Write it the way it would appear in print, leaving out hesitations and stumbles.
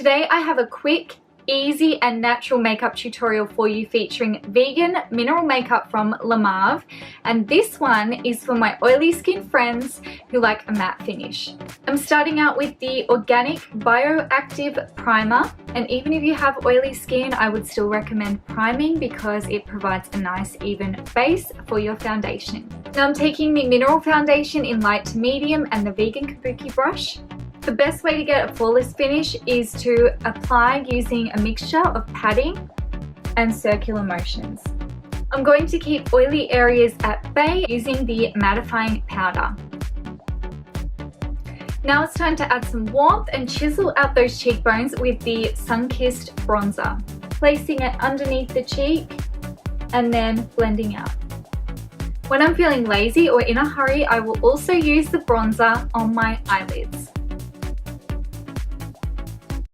Today I have a quick, easy and natural makeup tutorial for you featuring vegan mineral makeup from Mav, and this one is for my oily skin friends who like a matte finish. I'm starting out with the Organic Bio Active Primer, and even if you have oily skin I would still recommend priming because it provides a nice even base for your foundation. Now I'm taking the mineral foundation in light to medium and the vegan kabuki brush. The best way to get a flawless finish is to apply using a mixture of patting and circular motions. I'm going to keep oily areas at bay using the mattifying powder. Now it's time to add some warmth and chisel out those cheekbones with the Sunkissed Bronzer. Placing it underneath the cheek and then blending out. When I'm feeling lazy or in a hurry, I will also use the bronzer on my eyelids.